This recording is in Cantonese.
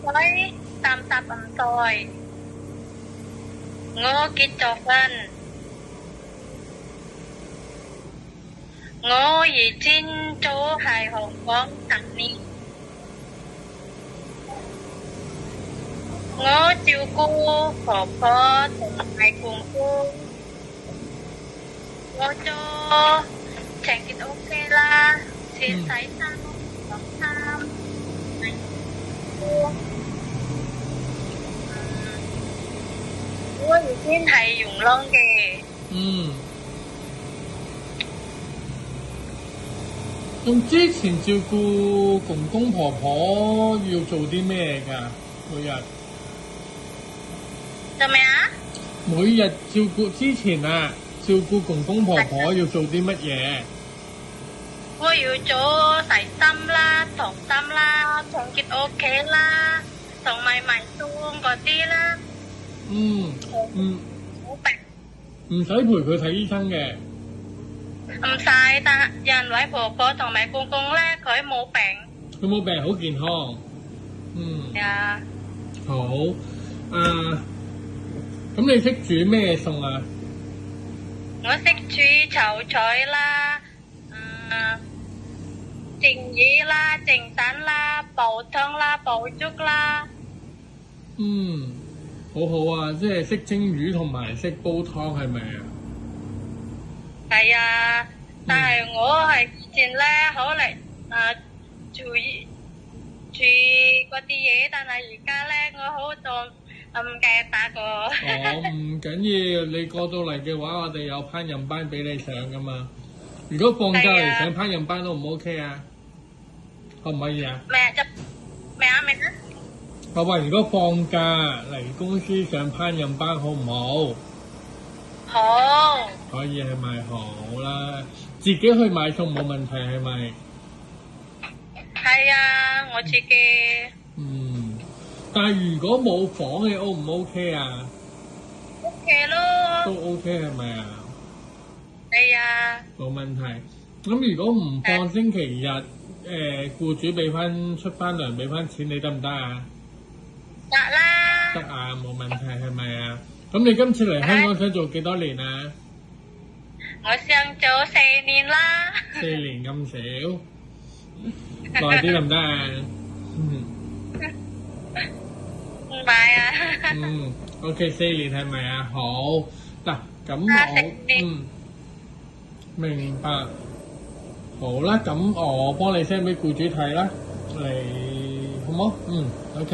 Với tam tập âm tôi. Ngô kết cho phân. Ngô yi chín chỗ hai Hồng Kông tặng ní. Ngô chiêu cô phổ phó thùng hai cùng cô. Ngô cho chẳng kết ok là xin sái sang bóng tham. Ngô yi chín hai dùng lông kì.咁之前照顧公公婆婆要做啲咩㗎？每日做咩啊？每日照顧之前啊，照顧公公婆婆要做啲乜嘢？我要做洗心啦、燙心啦、清潔屋企啦，同埋埋餸嗰啲啦。冇病。唔使陪佢睇醫生嘅。唔使，但人位婆婆同埋公公咧，佢冇病。佢冇病，好健康。係啊。好。咁你識煮咩餸啊？我識煮炒菜啦，蒸魚啦、蒸蛋啦、煲湯啦、煲粥啦。好好啊，即係識蒸魚同埋識煲湯係咪啊？係啊，但係我係以前咧好嚟煮嗰啲嘢，但係而家咧我好做唔記得打過。唔緊要，你過到嚟嘅話，我哋有烹飪班俾你上噶嘛。如果放假嚟上烹飪班都唔 OK 啊？可唔可以啊？咩啊？我話如果放假嚟公司上烹飪班好唔好？好。可以係咪好啦？自己去買餸冇問題係咪？係啊，我自己。但係如果冇房你 O 唔 OK 啊 ？OK 咯。都 OK 係咪啊？係啊。冇問題。咁如果唔放星期日，僱主出翻糧俾翻錢，你得唔得啊？得啦。得啊，冇問題係咪啊？咁你今次嚟香港想做幾多年啊？我想做4年啦。4年咁少，耐啲得唔得啊唔係啊。OK 4年係咪啊？好嗱，咁我明白。好啦，咁我幫你 send 俾僱主睇啦，嚟好冇？OK。